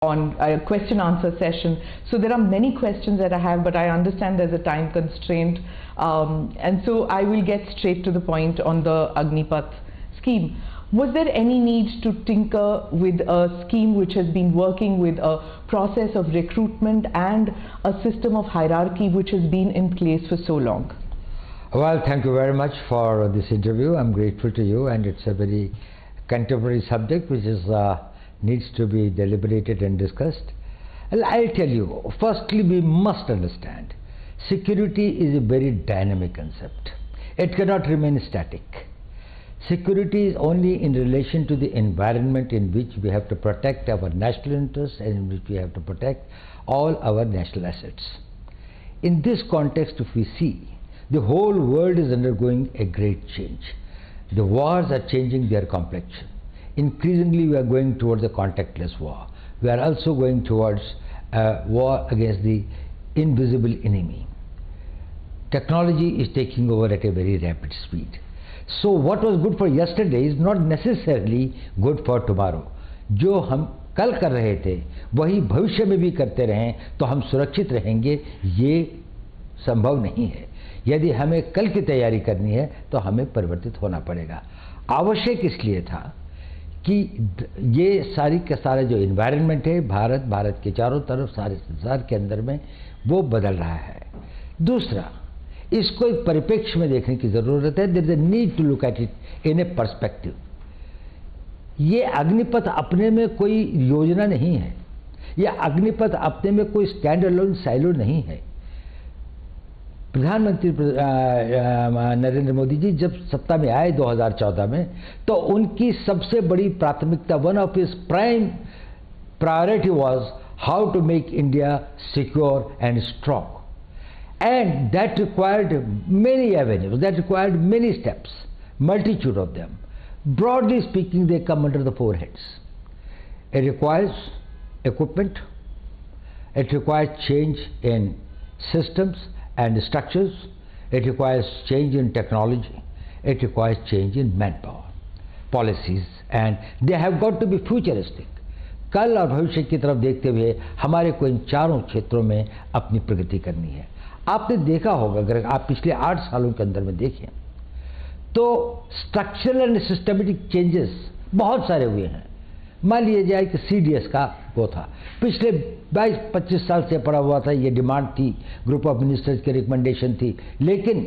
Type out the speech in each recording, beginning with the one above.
on a question answer session. So there are many questions that I have, but I understand there's a time constraint, and so I will get straight to the point on the Agnipath scheme. Was there any need to tinker with a scheme which has been working with a process of recruitment and a system of hierarchy which has been in place for so long? Well, thank you very much for this interview. I'm grateful to you, and it's a very contemporary subject which is needs to be deliberated and discussed. Well, I'll tell you, firstly, we must understand security is a very dynamic concept. It cannot remain static. Security is only in relation to the environment in which we have to protect our national interests and in which we have to protect all our national assets. In this context, if we see, the whole world is undergoing a great change. The wars are changing their complexion. Increasingly, we are going towards a contactless war. We are also going towards a war against the invisible enemy. Technology is taking over at a very rapid speed. So what was good for yesterday is not necessarily good for tomorrow. जो हम कल कर रहे थे वही भविष्य में भी करते रहें तो हम सुरक्षित रहेंगे, ये संभव नहीं है। यदि हमें कल की तैयारी करनी है तो हमें परिवर्तित होना पड़ेगा। आवश्यक इसलिए था कि ये सारी का सारा जो इन्वायरमेंट है भारत के चारों तरफ सारे संसार के अंदर में वो बदल रहा है। दूसरा, इसको एक परिप्रेक्ष्य में देखने की जरूरत है। There is a need to look at it in a perspective. ये अग्निपथ अपने में कोई योजना नहीं है, यह अग्निपथ अपने में कोई स्टैंड अलोन साइलो नहीं है। प्रधानमंत्री नरेंद्र मोदी जी जब सत्ता में आए 2014 में, तो उनकी सबसे बड़ी प्राथमिकता, one of his prime priority was how to make India secure and strong, and that required many avenues, that required many steps, multitude of them. Broadly speaking, they come under the four heads. It requires equipment, it requires change in systems and structures, it requires change in technology, it requires change in manpower, policies, and they have got to be futuristic. कल और भविष्य की तरफ देखते हुए हमारे को इन चारों क्षेत्रों में अपनी प्रगति करनी है। आपने देखा होगा, अगर आप पिछले 8 सालों के अंदर में देखें तो स्ट्रक्चरल एंड सिस्टमेटिक चेंजेस बहुत सारे हुए हैं। मान लिया जाए कि सीडीएस का वो था, पिछले 22-25 साल से पड़ा हुआ था, ये डिमांड थी, ग्रुप ऑफ मिनिस्टर्स की रिकमेंडेशन थी, लेकिन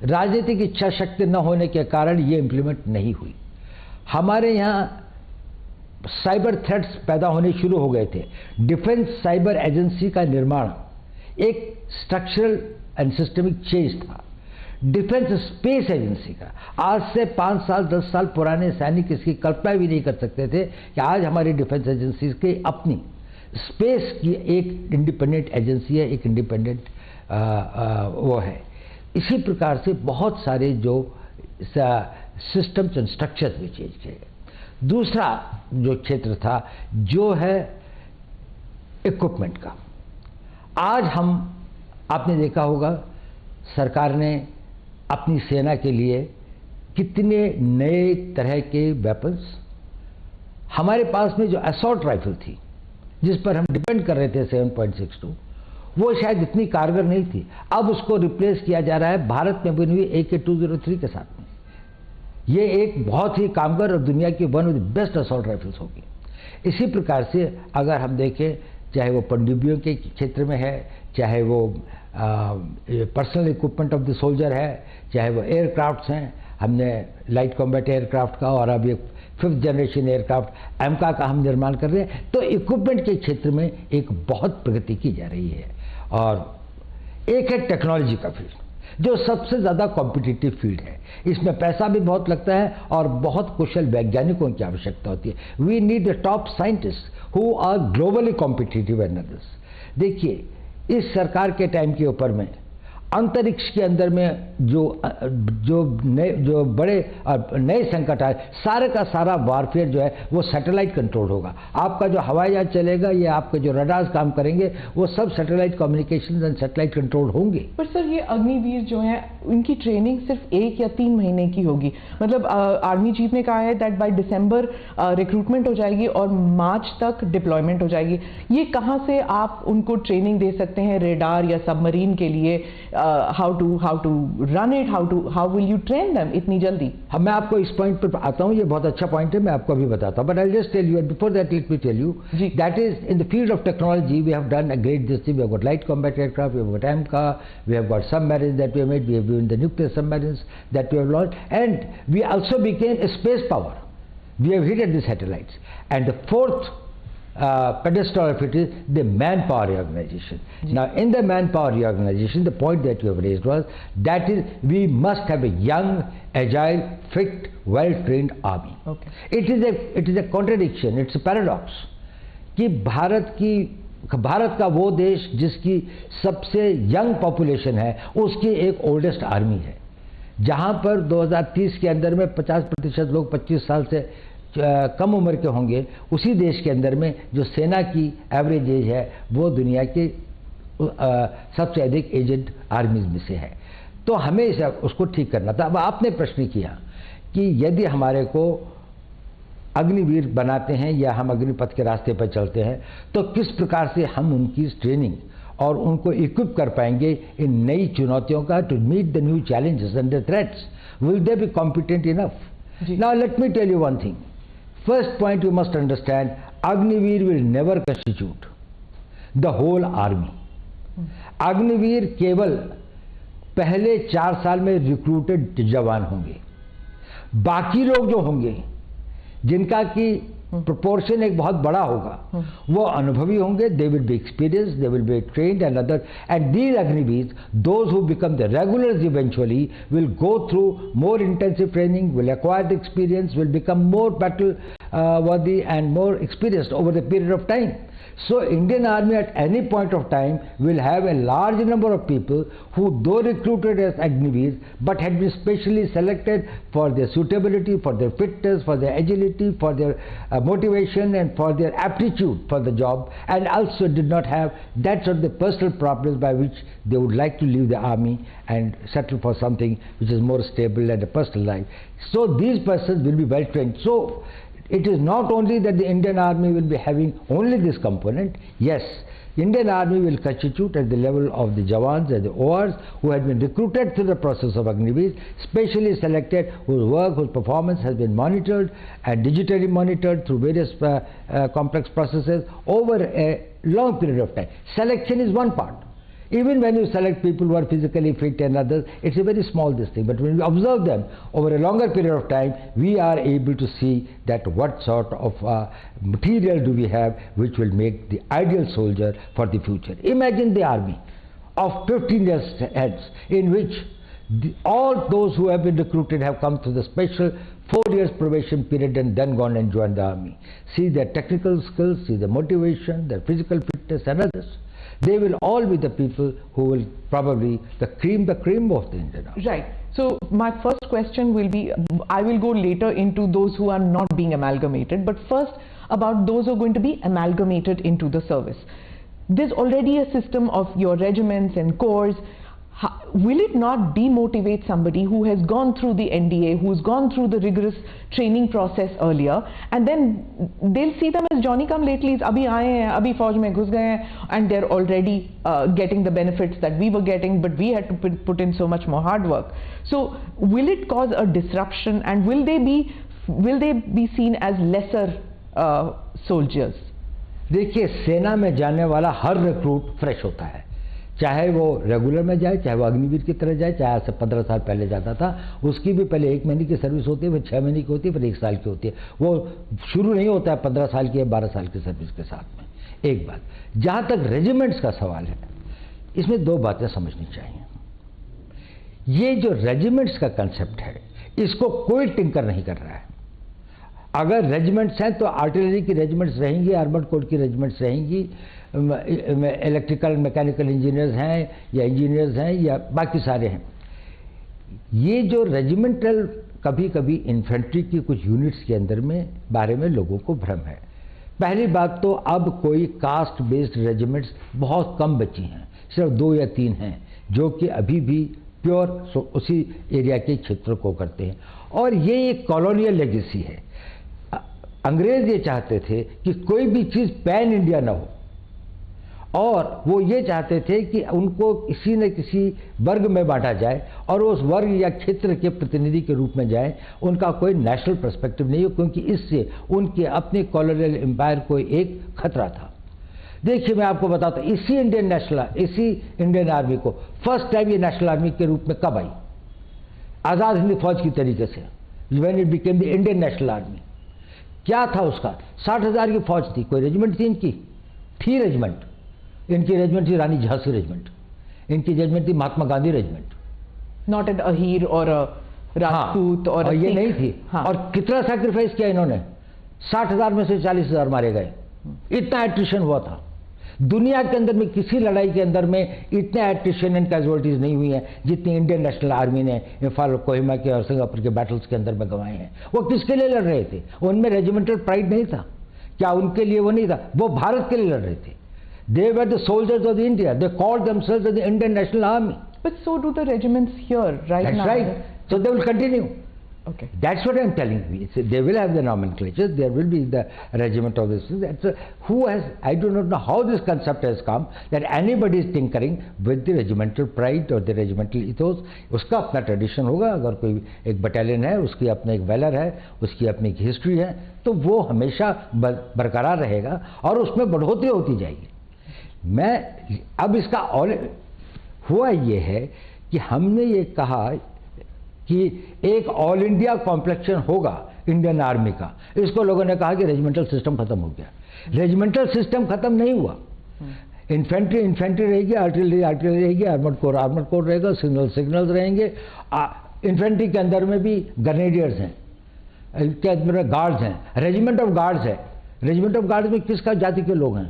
राजनीतिक इच्छा शक्ति न होने के कारण ये इम्प्लीमेंट नहीं हुई। हमारे यहाँ साइबर थ्रेट्स पैदा होने शुरू हो गए थे। डिफेंस साइबर एजेंसी का निर्माण एक स्ट्रक्चरल एंड सिस्टमिक चेंज था। डिफेंस स्पेस एजेंसी का आज से 5 साल 10 साल पुराने सैनिक इसकी कल्पना भी नहीं कर सकते थे कि आज हमारी डिफेंस एजेंसी की अपनी स्पेस की एक इंडिपेंडेंट एजेंसी है, एक इंडिपेंडेंट वो है। इसी प्रकार से बहुत सारे जो सिस्टम्स एंड स्ट्रक्चर्स भी चेंज किए गए। दूसरा जो क्षेत्र था जो है इक्विपमेंट का। आज आपने देखा होगा सरकार ने अपनी सेना के लिए कितने नए तरह के वेपन्स, हमारे पास में जो असॉल्ट राइफल थी जिस पर हम डिपेंड कर रहे थे 7.62, वो शायद इतनी कारगर नहीं थी। अब उसको रिप्लेस किया जा रहा है भारत में बनी हुई AK-203 के साथ में। ये एक बहुत ही कामगर और दुनिया की one of the best assault rifles होगी। इसी प्रकार से अगर हम देखें, चाहे वो पनडुब्बियों के क्षेत्र में है, चाहे वो personal equipment of the soldier है, चाहे वो एयरक्राफ्ट्स हैं, हमने लाइट कॉम्बैट एयरक्राफ्ट का और अभी 5th जनरेशन एयरक्राफ्ट एमका का हम निर्माण कर रहे हैं। तो इक्विपमेंट के क्षेत्र में एक बहुत प्रगति की जा रही है। और एक है टेक्नोलॉजी का फील्ड, जो सबसे ज़्यादा कॉम्पिटिटिव फील्ड है। इसमें पैसा भी बहुत लगता है और बहुत कुशल वैज्ञानिकों की आवश्यकता होती है। We need the top scientist who are globally competitive and others. देखिए, इस सरकार के टाइम के ऊपर में अंतरिक्ष के अंदर में जो बड़े नए संकट आए, सारे का सारा वारफेयर जो है वो सैटेलाइट कंट्रोल होगा। आपका जो हवाई जहाज चलेगा या आपके जो रडार्स काम करेंगे वो सब satellite communication and satellite control होंगे। पर सर ये अग्निवीर जो है उनकी ट्रेनिंग सिर्फ 1 या 3 महीने की होगी। मतलब आर्मी चीफ ने कहा है दैट बाय दिसंबर रिक्रूटमेंट हो जाएगी और मार्च तक डिप्लॉयमेंट हो जाएगी। ये कहाँ से आप उनको ट्रेनिंग दे सकते हैं रेडार या सबमरीन के लिए? How to run it, how will you train them इतनी जल्दी? मैं आपको इस पॉइंट पर आता हूँ, ये बहुत अच्छा पॉइंट है, मैं आपको अभी बताता हूँ, but I just tell you before that let me tell you that is in the field of technology we have done a great this thing. We have got light combat aircraft, we have got AMCA, we have got submarines that we have made, we have been the nuclear submarines that we have launched, and we also became a space power. We have hit at the satellites. And the fourth pedestal of it is the Manpower Organization. Now in the Manpower Organization, the point that you have raised was that is we must have a young, agile, fit, well-trained army. Okay. It is a contradiction, it's a paradox कि भारत का वो देश जिसकी सबसे young population है उसकी एक oldest army है, जहां पर 2030 के अंदर में 50% लोग 25 साल से कम उम्र के होंगे, उसी देश के अंदर में जो सेना की एवरेज एज है वो दुनिया के सबसे अधिक एजेड आर्मीज में से है। तो हमें उसको ठीक करना था। अब आपने प्रश्न किया कि यदि हमारे को अग्निवीर बनाते हैं या हम अग्निपथ के रास्ते पर चलते हैं तो किस प्रकार से हम उनकी ट्रेनिंग और उनको इक्विप कर पाएंगे इन नई चुनौतियों का, to meet the new challenges and the threats. Will they be competent enough? Now let me tell you one thing. First point you must understand, Agniveer will never constitute the whole army. Agniveer केवल पहले 4 साल में recruited जवान होंगे। बाकी लोग जो होंगे जिनका की प्रोपोर्शन एक बहुत बड़ा होगा, वो अनुभवी होंगे, they will be experienced, they will be trained and other, and these Agniveer, those who become the regulars eventually will go through more intensive training, will acquire the experience, will become more battle worthy and more experienced over the period of time. So Indian Army at any point of time will have a large number of people who, though recruited as Agniveer, but had been specially selected for their suitability, for their fitness, for their agility, for their motivation and for their aptitude for the job, and also did not have that sort of the personal problems by which they would like to leave the army and settle for something which is more stable and a personal life. So these persons will be well trained. So it is not only that the Indian Army will be having only this component. Yes, Indian Army will constitute at the level of the Jawans and the ORs who had been recruited through the process of Agniveer, specially selected, whose work, whose performance has been monitored and digitally monitored through various complex processes over a long period of time. Selection is one part. Even when you select people who are physically fit and others, it's a very small thing. But when we observe them over a longer period of time, we are able to see that what sort of material do we have which will make the ideal soldier for the future. Imagine the army of 15 years heads in which all those who have been recruited have come through the special 4 years probation period and then gone and joined the army. See their technical skills, see their motivation, their physical fitness and others. They will all be the people who will probably the cream of the Indian Army. Right. So my first question will be, I will go later into those who are not being amalgamated, but first about those who are going to be amalgamated into the service. There's already a system of your regiments and corps. Will it not demotivate somebody who has gone through the NDA, who's gone through the rigorous training process earlier, and then they'll see them as Johnny come latelys, abhi aaye hain, abhi fauj mein ghus gaye hain, and they're already getting the benefits that we were getting, but we had to put in so much more hard work. So will it cause a disruption, and will they be seen as lesser soldiers? देखिए, सेना में जाने वाला हर recruit fresh होता है, चाहे वो regular में जाए, चाहे वो अग्निवीर की तरह जाए, चाहे आज से 15 साल पहले जाता था, उसकी भी पहले 1 महीने की सर्विस होती है, फिर 6 महीने की होती है, फिर 1 साल की होती है। वो शुरू नहीं होता है 15 साल की या 12 साल की सर्विस के साथ में। एक बात, जहाँ तक रेजिमेंट्स का सवाल है, इसमें 2 बातें समझनी चाहिए। ये जो रेजिमेंट्स का कंसेप्ट है, इसको कोई टिंकर नहीं कर रहा है। अगर रेजिमेंट्स हैं तो आर्टिलरी की रेजिमेंट्स रहेंगी, आर्मर्ड कोर की रेजिमेंट्स रहेंगी, इलेक्ट्रिकल मैकेनिकल इंजीनियर्स हैं या इंजीनियर्स हैं या बाकी सारे हैं। ये जो रेजिमेंटल, कभी कभी इन्फेंट्री की कुछ यूनिट्स के अंदर में बारे में लोगों को भ्रम है। पहली बात तो अब कोई कास्ट बेस्ड रेजिमेंट्स बहुत कम बची हैं, सिर्फ 2 या 3 हैं जो कि अभी भी प्योर उसी एरिया के क्षेत्र को करते हैं, और ये एक कॉलोनियल लेगेसी है। अंग्रेज ये चाहते थे कि कोई भी चीज़ पैन इंडिया ना हो, और वो ये चाहते थे कि उनको किसी न किसी वर्ग में बांटा जाए और उस वर्ग या क्षेत्र के प्रतिनिधि के रूप में जाए। उनका कोई नेशनल पर्सपेक्टिव नहीं हो, क्योंकि इससे उनके अपने कॉलोनियल एम्पायर को एक खतरा था। देखिए, मैं आपको बताता हूँ, इसी इंडियन आर्मी को फर्स्ट टाइम ये नेशनल आर्मी के रूप में कब आई? आज़ाद हिंद फौज की तरीके से, when it became the Indian national army. क्या था उसका? 60,000 की फौज थी। कोई रेजिमेंट थी इनकी? थी रेजिमेंट। इनकी रेजिमेंट थी रानी झांसी रेजिमेंट, इनकी रेजिमेंट थी Mahatma Gandhi regiment, not an Ahir और राजपूत। हाँ, और ये नहीं थी। हाँ। और कितना सैक्रिफाइस किया इन्होंने? 60,000 में से 40,000 मारे गए। इतना एट्रिशन हुआ था। दुनिया के अंदर में किसी लड़ाई के अंदर में इतने एट्रिशन एंड कैजुअलिटीज नहीं हुई हैं जितनी इंडियन नेशनल आर्मी ने इम्फाल, कोहिमा के और सिंगापुर के बैटल्स के अंदर में गंवाए हैं। वो किसके लिए लड़ रहे थे? उनमें रेजिमेंटल प्राइड नहीं था क्या? उनके लिए वो नहीं था, वो भारत के लिए लड़ रहे थे। They were the soldiers of India. They called themselves as the Indian National Army. But so do the regiments here, right? That's now. right. So they will continue. Okay. That's what I'm telling you. They will have the nomenclature. There will be the regiment of this. I do not know how this concept has come that anybody is tinkering with the regimental pride or the regimental ethos. उसका अपना tradition होगा। अगर कोई एक battalion है, उसकी अपना एक वैलर है, उसकी अपनी एक हिस्ट्री है, तो वो हमेशा बरकरार रहेगा और उसमें बढ़ोतरी होती जाएगी। अब इसका हुआ ये है कि हमने ये कहा कि एक ऑल इंडिया कॉम्प्लेक्शन होगा इंडियन आर्मी का। इसको लोगों ने कहा कि रेजिमेंटल सिस्टम खत्म हो गया। रेजिमेंटल सिस्टम खत्म नहीं हुआ। इन्फेंट्री रहेगी, आर्टिलरी रहेगी, आर्मर्ड कोर रहेगा, सिग्नल्स रहेंगे। इन्फेंट्री के अंदर में भी ग्रेनेडियर्स हैं, के अंदर में गार्ड्स हैं, रेजिमेंट ऑफ गार्ड्स है। रेजिमेंट ऑफ गार्ड्स में किसका जाति के लोग हैं?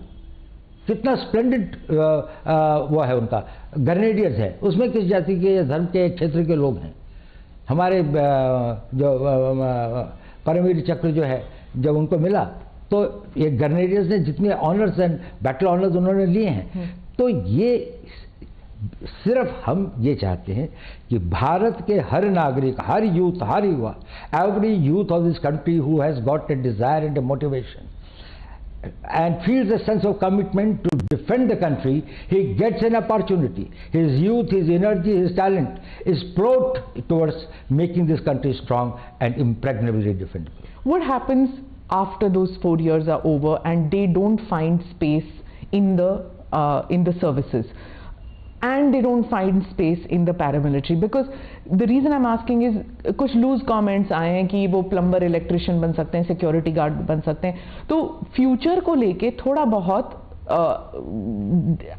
कितना स्प्लेंडेड वो है उनका। ग्रेनेडियर्स है, उसमें किस जाति के, धर्म के, क्षेत्र के लोग हैं? हमारे जो परमवीर चक्र जो है, जब उनको मिला तो ये ग्रेनेडियर्स ने जितने ऑनर्स एंड बैटल ऑनर्स उन्होंने लिए हैं। तो ये सिर्फ हम ये चाहते हैं कि भारत के हर नागरिक, हर यूथ, हर युवा, every youth of this country who has got a desire and a motivation and feels a sense of commitment to defend the country, he gets an opportunity. His youth, his energy, his talent is brought towards making this country strong and impregnably defendable. What happens after those 4 years are over and they don't find space in the services? And they don't find space in the paramilitary? Because the reason I'm asking is कुछ loose comments आए हैं कि वो plumber, electrician बन सकते हैं, security guard बन सकते हैं। तो फ्यूचर को लेके थोड़ा बहुत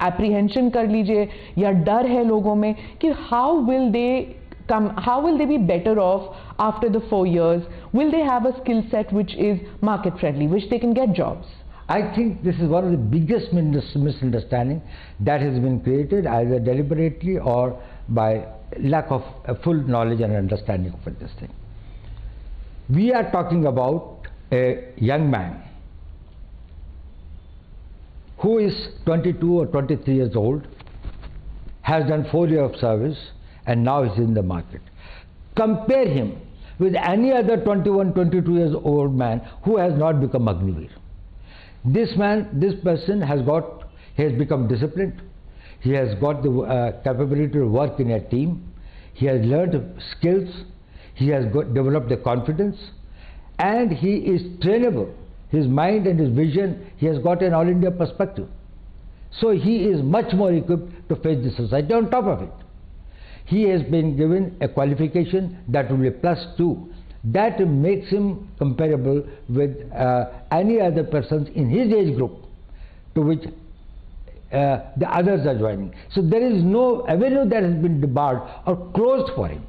एप्रीहेंशन कर लीजिए या डर है लोगों में कि how will they be better off after the 4 years? Will they have a skill set which is market friendly, which they can get jobs? I think this is one of the biggest misunderstanding that has been created either deliberately or by lack of full knowledge and understanding of this thing. We are talking about a young man who is 22 or 23 years old, has done 4 years of service and now is in the market. Compare him with any other 21, 22 years old man who has not become Agniveer. This person has become disciplined. He has got the capability to work in a team. He has learned skills. He has developed the confidence, and he is trainable. His mind and his vision, he has got an all India perspective. So he is much more equipped to face the society. On top of it, he has been given a qualification that will be +2. That makes him comparable with any other persons in his age group to which the others are joining. So there is no avenue that has been debarred or closed for him.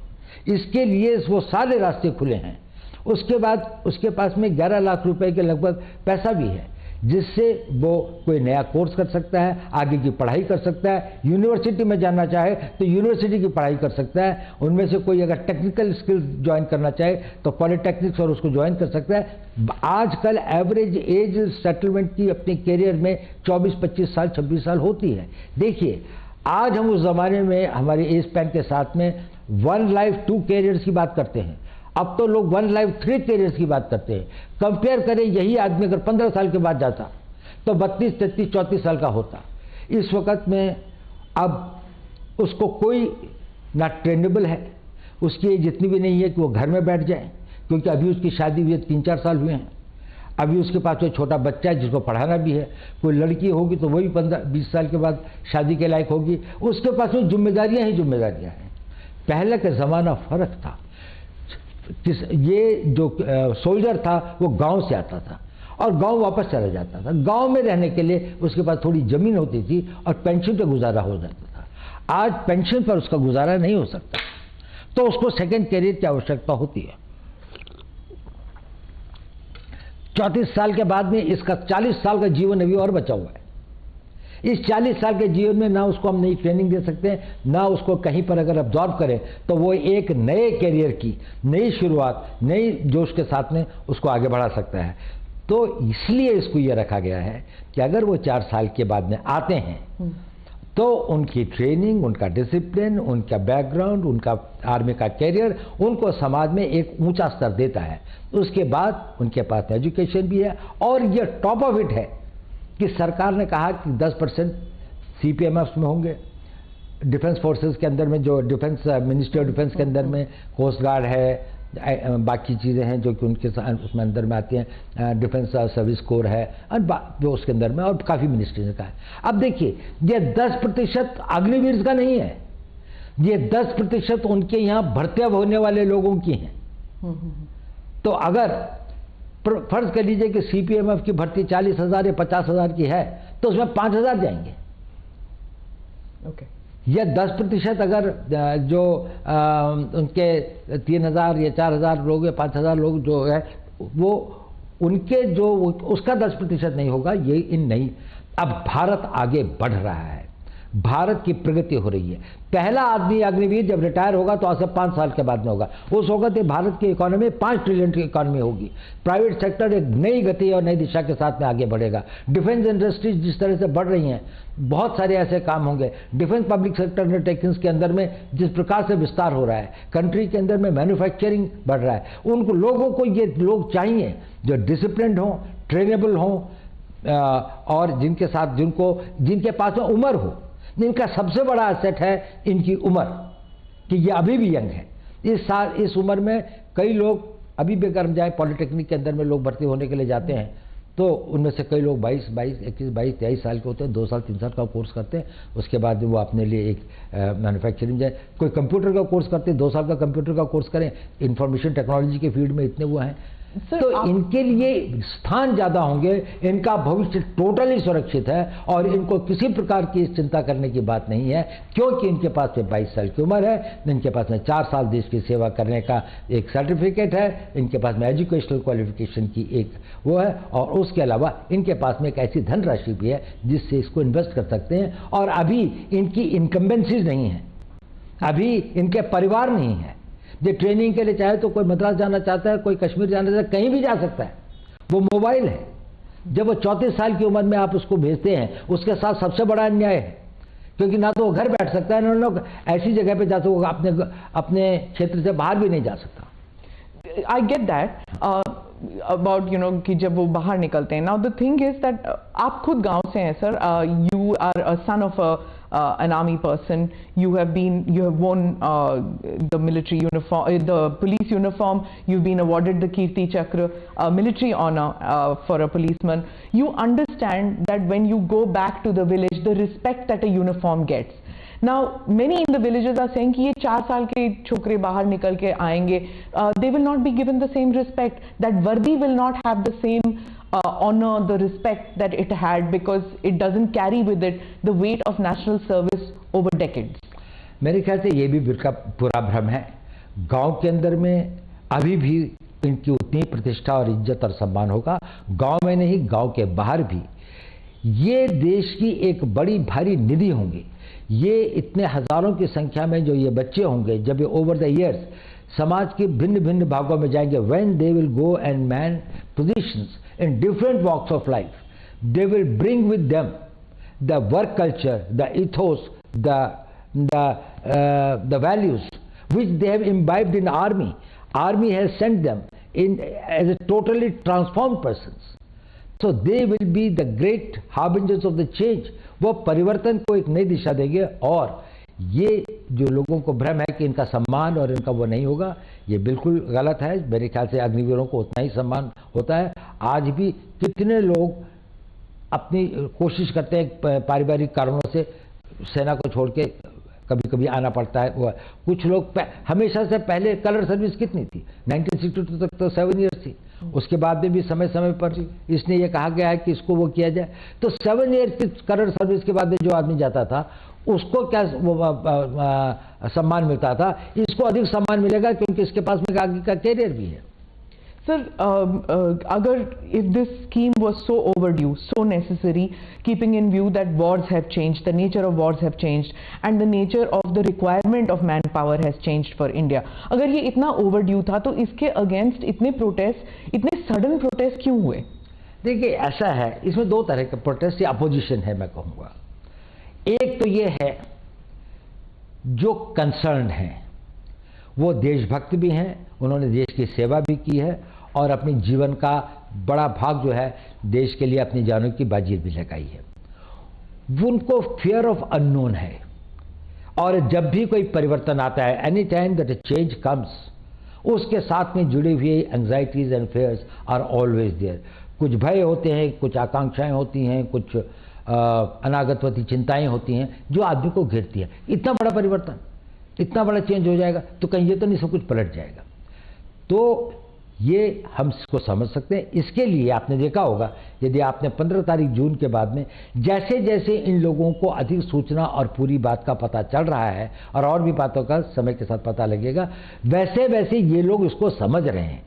इसके लिए वो सारे रास्ते खुले हैं। उसके बाद उसके पास में 11 लाख रुपए के लगभग पैसा भी है, जिससे वो कोई नया कोर्स कर सकता है, आगे की पढ़ाई कर सकता है, यूनिवर्सिटी में जाना चाहे तो यूनिवर्सिटी की पढ़ाई कर सकता है। उनमें से कोई अगर टेक्निकल स्किल्स ज्वाइन करना चाहे तो पॉलिटेक्निक्स और उसको ज्वाइन कर सकता है। आजकल एवरेज एज सेटलमेंट की अपने करियर में 24-25 साल 26 साल होती है। देखिए, आज हम उस ज़माने में हमारे एज स्पैन के साथ में 1 लाइफ 2 कैरियर्स की बात करते हैं, अब तो लोग 1 लाइफ 3 कैरियर्स की बात करते हैं। कंपेयर करें, यही आदमी अगर 15 साल के बाद जाता तो 32, 33, 34 साल का होता। इस वक्त में अब उसको कोई ना ट्रेनेबल है, उसकी एज इतनी भी नहीं है कि वो घर में बैठ जाए, क्योंकि अभी उसकी शादी हुई 3-4 साल हुए हैं। अभी उसके पास कोई छोटा बच्चा है जिसको पढ़ाना भी है, कोई लड़की होगी तो वही 15-20 साल के बाद शादी के लायक होगी। उसके पास में जिम्मेदारियां ही जिम्मेदारियां हैं। पहले का ज़माना फ़र्क था। ये जो सोल्जर था वो गांव से आता था और गांव वापस चला जाता था। गांव में रहने के लिए उसके पास थोड़ी ज़मीन होती थी और पेंशन पे गुजारा हो जाता था। आज पेंशन पर उसका गुजारा नहीं हो सकता, तो उसको सेकंड कैरियर की आवश्यकता होती है। 34 साल के बाद में इसका 40 साल का जीवन अभी और बचा हुआ है। इस 40 साल के जीवन में ना उसको हम नई ट्रेनिंग दे सकते हैं, ना उसको कहीं पर अगर अब्जॉर्ब करें तो वो एक नए कैरियर की नई शुरुआत, नई जोश के साथ में उसको आगे बढ़ा सकता है। तो इसलिए इसको ये रखा गया है कि अगर वो 4 साल के बाद में आते हैं तो उनकी ट्रेनिंग, उनका डिसिप्लिन, उनका बैकग्राउंड, उनका आर्मी का कैरियर उनको समाज में एक ऊंचा स्तर देता है। उसके बाद उनके पास एजुकेशन भी है, और ये टॉप ऑफ इट है कि सरकार ने कहा कि 10% CPMF में होंगे, डिफेंस फोर्सेस के अंदर में, जो डिफेंस मिनिस्ट्री ऑफ डिफेंस के अंदर में कोस्ट गार्ड है, बाकी चीज़ें हैं जो कि उनके उसमें अंदर में आती हैं, डिफेंस सर्विस कोर है और जो उसके अंदर में, और काफ़ी मिनिस्ट्रीज का है। अब देखिए, ये 10% अग्निवीर का नहीं है, ये 10% उनके यहाँ भर्तियाँ होने वाले लोगों की हैं। तो अगर फर्ज कर लीजिए कि CPMF की भर्ती 40,000 या 50,000 की है तो उसमें 5,000 जाएंगे। यह 10% अगर जो उनके 3,000 या 4,000 लोग या 5,000 लोग जो है वो उनके जो उसका 10% नहीं होगा। ये इन नहीं, अब भारत आगे बढ़ रहा है, भारत की प्रगति हो रही है। पहला आदमी अग्निवीर जब रिटायर होगा तो आज से 5 साल के बाद में होगा। उस वक्त भारत की इकोनॉमी 5 ट्रिलियन की इकोनॉमी होगी। प्राइवेट सेक्टर एक नई गति और नई दिशा के साथ में आगे बढ़ेगा। डिफेंस इंडस्ट्रीज जिस तरह से बढ़ रही हैं, बहुत सारे ऐसे काम होंगे। डिफेंस पब्लिक सेक्टर अंडरटेकिंग्स के अंदर में जिस प्रकार से विस्तार हो रहा है, कंट्री के अंदर में मैन्युफैक्चरिंग बढ़ रहा है। उनको लोगों को ये लोग चाहिए जो डिसिप्लिन्ड हों, ट्रेनेबल हों, और जिनके पास में उम्र हो। इनका सबसे बड़ा एसेट है इनकी उम्र, कि ये अभी भी यंग है। इस उम्र में कई लोग अभी भी अगर जाए पॉलिटेक्निक के अंदर में लोग भर्ती होने के लिए जाते हैं तो उनमें से कई लोग 22, 21, 23 साल के होते हैं, 2 साल 3 साल का कोर्स करते हैं। उसके बाद वो अपने लिए एक मैन्युफैक्चरिंग जाए, कोई कंप्यूटर का कोर्स करते हैं, 2 साल का कंप्यूटर का कोर्स करें। इंफॉर्मेशन टेक्नोलॉजी के फील्ड में इतने वो हैं, तो इनके लिए स्थान ज़्यादा होंगे। इनका भविष्य टोटली सुरक्षित है और इनको किसी प्रकार की चिंता करने की बात नहीं है, क्योंकि इनके पास में 22 साल की उम्र है, इनके पास में 4 साल देश की सेवा करने का एक सर्टिफिकेट है, इनके पास में एजुकेशनल क्वालिफिकेशन की एक वो है, और उसके अलावा इनके पास में एक ऐसी धनराशि भी है जिससे इसको इन्वेस्ट कर सकते हैं। और अभी इनकी इनकम्बेंसीज नहीं है, अभी इनके परिवार नहीं है। जो ट्रेनिंग के लिए चाहे तो कोई मद्रास जाना चाहता है, कोई कश्मीर जाना चाहता है, कहीं भी जा सकता है, वो मोबाइल है। जब वो 34 साल की उम्र में आप उसको भेजते हैं, उसके साथ सबसे बड़ा अन्याय है, क्योंकि ना तो वो घर बैठ सकता है, ना लोग ऐसी जगह पे जा सकता, अपने क्षेत्र से बाहर भी नहीं जा सकता। I get that about कि जब वो बाहर निकलते हैं। Now the thing is that आप खुद गांव से हैं sir, you are a son of an army person. You have worn the military uniform, the police uniform. You've been awarded the Kirti Chakra, military honor for a policeman. You understand that when you go back to the village, the respect that a uniform gets. Now many in the villages are saying कि ये 4 साल के छोकरे बाहर निकल के आएंगे, they will not be given the same respect. That वर्दी will not have the same honor, the respect that it had, because it doesn't carry with it the weight of national service over decades. मेरे ख्याल से ये भी बिल्कुल पूरा भ्रम है। गांव के अंदर में अभी भी इनकी उतनी प्रतिष्ठा और इज्जत और सम्मान होगा, गांव में नहीं गांव के बाहर भी। ये देश की एक बड़ी भारी निधि होंगी। ये इतने हजारों की संख्या में जो ये बच्चे होंगे, जब ये ओवर द ईयर्स समाज के भिन्न भिन्न भागों में जाएंगे, when they will go and man positions in different walks of life, they will bring with them the work culture, the ethos, the values which they have imbibed in army. Army has sent them in as a totally transformed persons. So they will be the great harbingers of the change. वो परिवर्तन को एक नई दिशा देंगे। और ये जो लोगों को भ्रम है कि इनका सम्मान और इनका वो नहीं होगा, ये बिल्कुल गलत है। मेरे ख्याल से अग्निवीरों को उतना ही सम्मान होता है। आज भी कितने लोग अपनी कोशिश करते हैं पारिवारिक कारणों से सेना को छोड़ के कभी कभी आना पड़ता है। कुछ लोग हमेशा से पहले कलर सर्विस कितनी थी, 1962 तक तो 7 ईयर्स थी। उसके बाद में भी समय समय पर इसने ये कहा गया है कि इसको वो किया जाए। तो 7 ईयर्स की कलर सर्विस के बाद में जो आदमी जाता था उसको क्या वो सम्मान मिलता था, इसको अधिक सम्मान मिलेगा क्योंकि इसके पास में आगे का कैरियर भी है। Sir, if this scheme was so overdue, so necessary, keeping in view that wars have changed, the nature of wars have changed, and the nature of the requirement of manpower has changed for India, अगर ये इतना overdue था तो इसके against इतने protest, इतने sudden protest क्यों हुए? देखिए ऐसा है, इसमें दो तरह के प्रोटेस्ट या अपोजिशन है मैं कहूँगा। एक तो ये है जो कंसर्न है, वो देशभक्त भी हैं, उन्होंने देश की सेवा भी की है और अपने जीवन का बड़ा भाग जो है देश के लिए अपनी जानों की बाजी भी लगाई है। उनको फियर ऑफ अननोन है और जब भी कोई परिवर्तन आता है, any time that a change comes, उसके साथ में जुड़ी हुई anxieties and fears are always there. कुछ भय होते हैं, कुछ आकांक्षाएं होती हैं, कुछ अनागतवती चिंताएं होती हैं जो आदमी को घेरती है। इतना बड़ा परिवर्तन, इतना बड़ा चेंज हो जाएगा तो कहीं ये तो नहीं सब कुछ पलट जाएगा। तो ये हम इसको समझ सकते हैं। इसके लिए आपने देखा होगा, यदि आपने 15 तारीख जून के बाद में जैसे जैसे इन लोगों को अधिक सूचना और पूरी बात का पता चल रहा है और भी बातों का समय के साथ पता लगेगा, वैसे वैसे ये लोग इसको समझ रहे हैं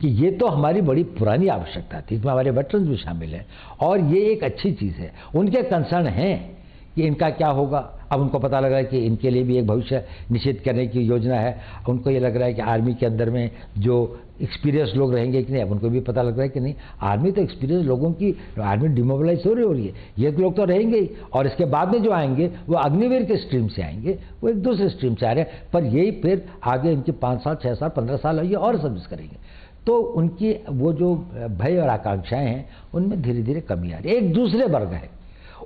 कि ये तो हमारी बड़ी पुरानी आवश्यकता थी, इसमें हमारे वेटरन्स भी शामिल हैं और ये एक अच्छी चीज़ है। उनके कंसर्न हैं कि इनका क्या होगा। अब उनको पता लग रहा है कि इनके लिए भी एक भविष्य निश्चित करने की योजना है। उनको ये लग रहा है कि आर्मी के अंदर में जो एक्सपीरियंस लोग रहेंगे कि नहीं, अब उनको भी पता लग रहा है कि नहीं, आर्मी तो एक्सपीरियंस लोगों की, आर्मी डिमोबिलाइज हो रही है, ये लोग तो रहेंगे ही। और इसके बाद में जो आएंगे वो अग्निवीर के स्ट्रीम से आएंगे, वो एक दूसरे स्ट्रीम से आ रहे हैं, पर यही फिर आगे इनके 5 साल 6 साल 15 साल ये और सर्विस करेंगे। तो उनकी वो जो भय और आकांक्षाएं हैं उनमें धीरे धीरे कमी आ रही है। एक दूसरे वर्ग है,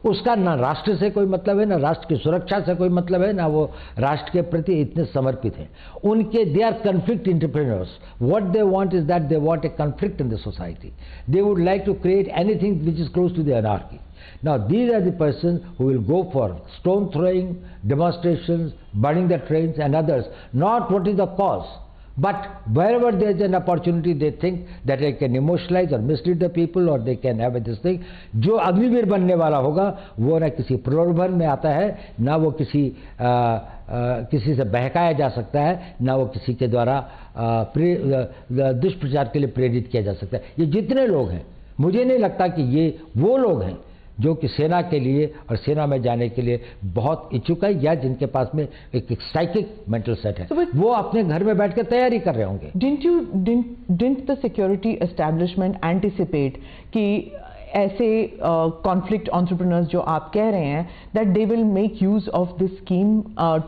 उसका ना राष्ट्र से कोई मतलब है, ना राष्ट्र की सुरक्षा से कोई मतलब है, ना वो राष्ट्र के प्रति इतने समर्पित हैं। उनके they are conflict entrepreneurs. What they want is that they want a conflict in the society. They would like to create anything which is close to the anarchy. Now these are the persons who will go for stone throwing, demonstrations, burning the trains and others, not what is the cause. But wherever there is an opportunity, they think that they can emotionalize or mislead the people, or they can have this thing. जो अग्निवीर बनने वाला होगा वो ना किसी प्रलोभन में आता है, ना वो किसी से बहकाया जा सकता है, ना वो किसी के द्वारा दुष्प्रचार के लिए प्रेरित किया जा सकता है। ये जितने लोग हैं, मुझे नहीं लगता कि ये वो लोग हैं जो कि सेना के लिए और सेना में जाने के लिए बहुत इच्छुक है या जिनके पास में एक साइकिक मेंटल सेट है। वो अपने घर में बैठ कर तैयारी कर रहे होंगे। Didn't the security establishment anticipate कि ऐसे conflict entrepreneurs जो आप कह रहे हैं that they will make use of this scheme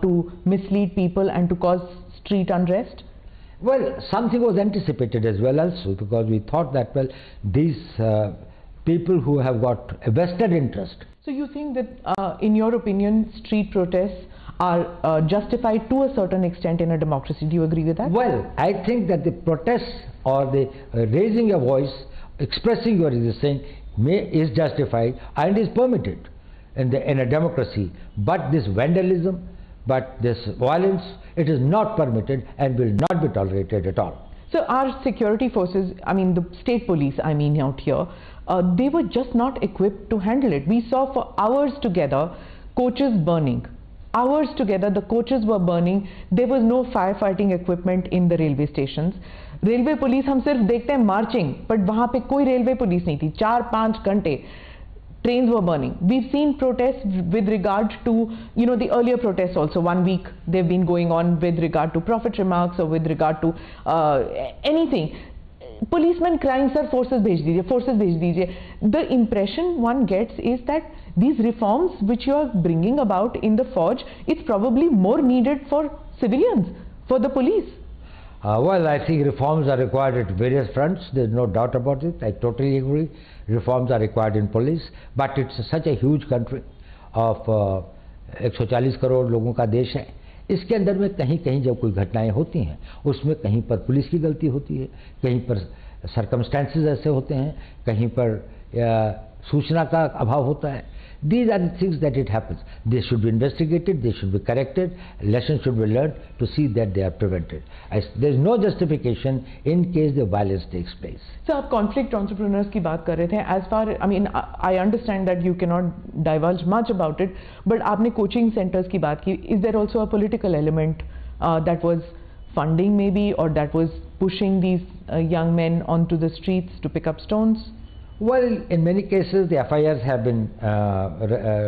to mislead people and to cause street unrest? Well, something was anticipated as well also, because we thought that, well, these people who have got a vested interest. So you think that in your opinion street protests are justified to a certain extent in a democracy? Do you agree with that? Well, I think that the protests or the raising a voice, expressing your resistance is justified and is permitted in a democracy. But this vandalism, but this violence, it is not permitted and will not be tolerated at all. So our security forces, I mean the state police, I mean out here, they were just not equipped to handle it. We saw for hours together coaches burning, hours together. The coaches were burning. There was no firefighting equipment in the railway stations. Railway police हम सिर्फ देखते हैं marching, but वहाँ पे कोई railway police नहीं थी. 4-5 घंटे trains were burning. We've seen protests with regard to, the earlier protests also. 1 week they've been going on with regard to prophet remarks or with regard to anything. Policemen crying, sir, forces bhej dijiye. The impression one gets is that these reforms which you are bringing about in the forge, it's probably more needed for civilians, for the police. Well, I think reforms are required at various fronts. There's no doubt about it. I totally agree. Reforms are required in police, but it's such a huge country of 140 crore लोगों का देश है. इसके अंदर में कहीं कहीं जब कोई घटनाएं होती हैं, उसमें कहीं पर पुलिस की गलती होती है, कहीं पर सर्कमस्टेंसेस ऐसे होते हैं, कहीं पर सूचना का अभाव होता है. These are the things that it happens. They should be investigated, they should be corrected, lessons should be learned to see that they are prevented. There is no justification in case the violence takes place. So, आप conflict entrepreneurs की बात कर रहे थे. As far, I understand that you cannot divulge much about it, but आपने coaching centers की बात की. Is there also a political element that was funding maybe, or that was pushing these young men onto the streets to pick up stones? Well, in many cases the FIRs have been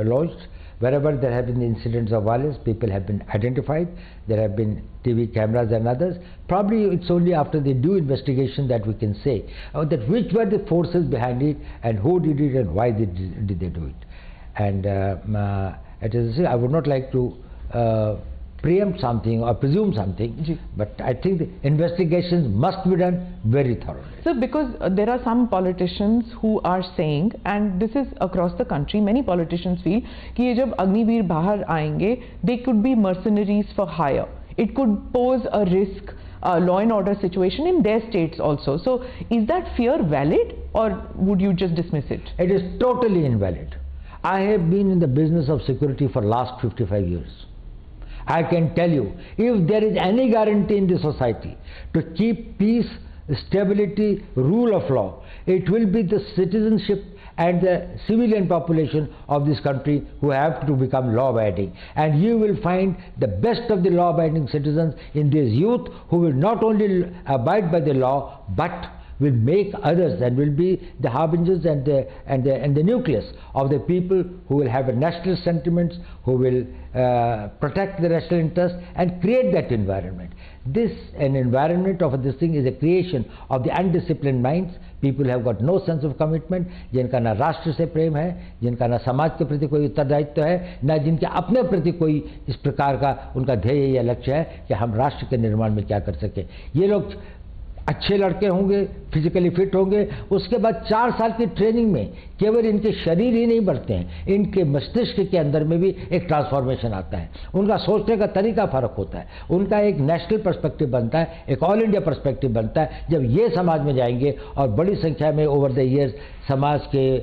lodged. Wherever there have been incidents of violence, people have been identified. There have been TV cameras and others. Probably it's only after the due investigation that we can say that which were the forces behind it and who did it and why did they do it. And I would not like to preempt something or presume something, but I think the investigations must be done very thoroughly. So, because there are some politicians who are saying, and this is across the country, many politicians feel कि ये जब अग्निवीर बाहर आएंगे, they could be mercenaries for hire. It could pose a risk, law and order situation in their states also. So, is that fear valid, or would you just dismiss it? It is totally invalid. I have been in the business of security for last 55 years. I can tell you, if there is any guarantee in the society to keep peace, stability, rule of law, it will be the citizenship and the civilian population of this country who have to become law-abiding. And you will find the best of the law-abiding citizens in this youth who will not only abide by the law but will make others and will be the harbingers and the nucleus of the people who will have a national sentiments, who will protect the national interest and create that environment. An environment of this thing is a creation of the undisciplined minds. People have got no sense of commitment, जिनका ना राष्ट्र से प्रेम है, जिनका ना समाज के प्रति कोई उत्तरदायित्व है, ना जिनके अपने प्रति कोई इस प्रकार का उनका ध्येय या लक्ष्य है कि हम राष्ट्र के निर्माण में क्या कर सके. ये लोग अच्छे लड़के होंगे, फिजिकली फिट होंगे, उसके बाद 4 साल की ट्रेनिंग में केवल इनके शरीर ही नहीं बढ़ते हैं, इनके मस्तिष्क के अंदर में भी एक ट्रांसफॉर्मेशन आता है. उनका सोचने का तरीका फर्क होता है, उनका एक नेशनल पर्सपेक्टिव बनता है, एक ऑल इंडिया पर्सपेक्टिव बनता है. जब ये समाज में जाएंगे और बड़ी संख्या में ओवर द ईयर्स समाज के,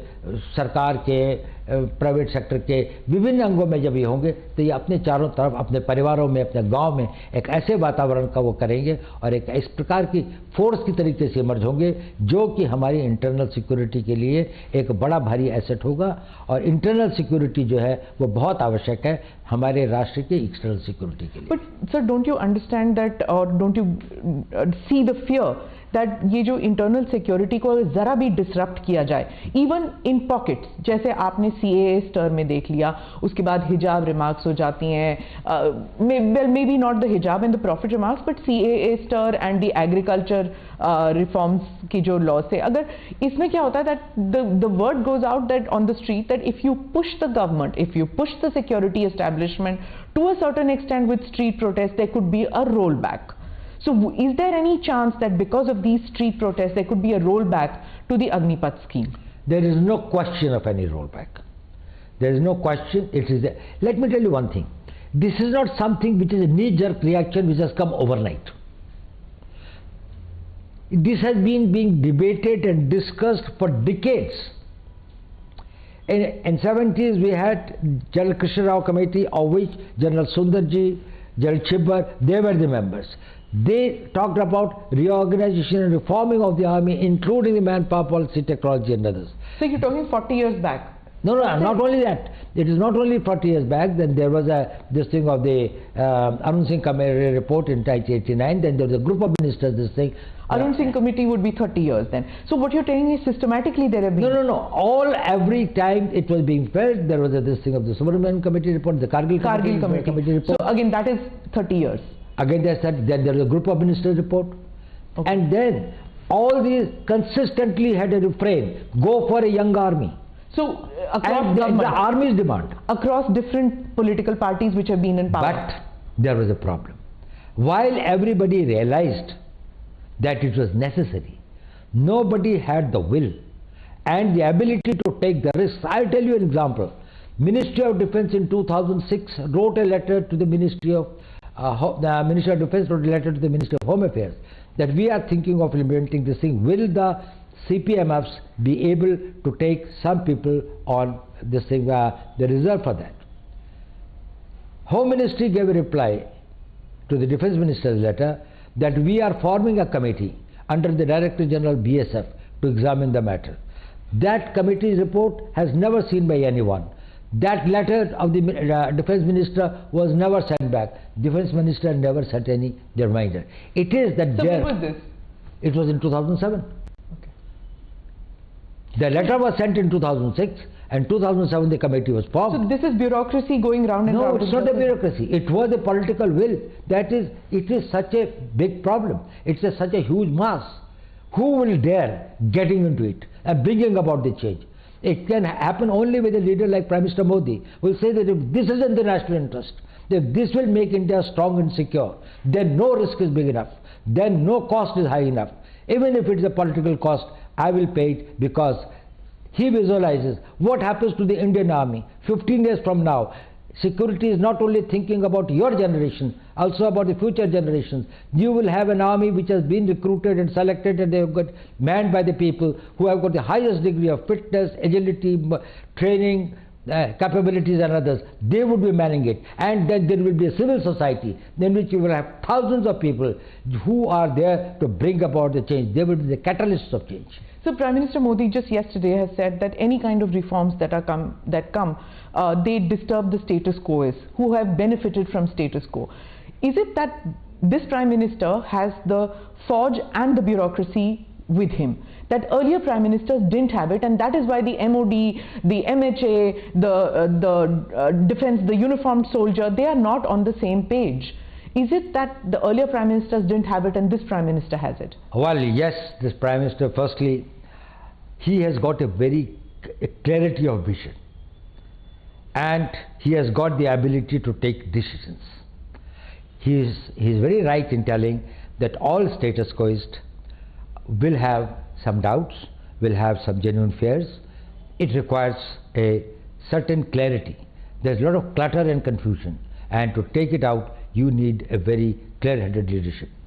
सरकार के, प्राइवेट सेक्टर के विभिन्न अंगों में जब ये होंगे तो ये अपने चारों तरफ, अपने परिवारों में, अपने गांव में एक ऐसे वातावरण का वो करेंगे और एक इस प्रकार की फोर्स की तरीके से इमर्ज होंगे जो कि हमारी इंटरनल सिक्योरिटी के लिए एक बड़ा भारी एसेट होगा. और इंटरनल सिक्योरिटी जो है वो बहुत आवश्यक है हमारे राष्ट्र के एक्सटर्नल सिक्योरिटी के लिए. But sir, don't you understand that और don't you see the fear that ये जो इंटरनल सिक्योरिटी को ज़रा भी डिसरप्ट किया जाए, इवन इन पॉकेट्स, जैसे आपने CAA स्टर में देख लिया, उसके बाद हिजाब रिमार्क्स हो जाती हैं, well may be not the hijab and the prophet remarks, but CAA stir and the agriculture reforms की जो लॉ से, अगर इसमें क्या होता है that the word goes out that on the street that if you push the government, if you push the security establishment to a certain extent with street protest, there could be a roll back. So, is there any chance that because of these street protests, there could be a rollback to the Agnipath scheme? There is no question of any rollback. There is no question. It is. Let me tell you one thing. This is not something which is a knee-jerk reaction which has come overnight. This has been being debated and discussed for decades. In 70s, we had General Krishna Rao Committee, of which General Sundarji, General Chibbar, they were the members. They talked about reorganization and reforming of the army, including the manpower policy, technology and others. So you're talking 40 years back? No, not only that. It is not only 40 years back. Then there was this thing of the Arun Singh Committee report in 1989. Then there was a group of ministers. This thing. Arun Singh Committee would be 30 years then. So what you're telling is systematically there have been. No. Every time it was being felt, there was this thing of the Subramanian Committee report, the Kargil Committee report. So again, that is 30 years. Again, then there was a group of ministers report. Okay. And then all these consistently had a refrain: go for a young army. So And the army's demand. across different political parties which have been in power. But there was a problem. While everybody realized that it was necessary, nobody had the will and the ability to take the risks. I'll tell you an example. Ministry of Defense in 2006 wrote a letter to the Ministry of Defense wrote a letter to the Ministry of Home Affairs that we are thinking of implementing this thing. Will the CPMFs be able to take some people on this thing, the reserve for that? Home Ministry gave a reply to the Defense Minister's letter that we are forming a committee under the Director General BSF to examine the matter. That committee's report has never seen by anyone. That letter of the Defense Minister was never sent back. Defense Minister never sent any reminder. It is that. So when was this? It was in 2007. Okay. The letter was sent in 2006, and 2007 the committee was formed. So this is bureaucracy going round and round. No, it's not a bureaucracy. It was a political will. That is, it is such a big problem. It's such a huge mass. Who will dare getting into it and bringing about the change? It can happen only with a leader like Prime Minister Modi, who will say that if this is in the national interest, if this will make India strong and secure, then no risk is big enough, then no cost is high enough. Even if it is a political cost, I will pay it, because he visualizes what happens to the Indian army 15 years from now. Security is not only thinking about your generation, also about the future generations. You will have an army which has been recruited and selected, and they have got manned by the people who have got the highest degree of fitness, agility, training, capabilities and others. They would be manning it. And then there will be a civil society in which you will have thousands of people who are there to bring about the change. They will be the catalysts of change. So Prime Minister Modi just yesterday has said that any kind of reforms that come, they disturb the status quo, who have benefited from status quo. Is it that this Prime Minister has the forge and the bureaucracy with him, that earlier Prime Ministers didn't have it, and that is why the MOD, the MHA, the defense, the uniformed soldier, they are not on the same page? Is it that the earlier Prime Ministers didn't have it and this Prime Minister has it? Well, yes, this Prime Minister, firstly, he has got a clarity of vision, and he has got the ability to take decisions. He is very right in telling that all status quoists will have some doubts, will have some genuine fears. It requires a certain clarity. There's a lot of clutter and confusion, and to take it out, you need a very clear-headed leadership.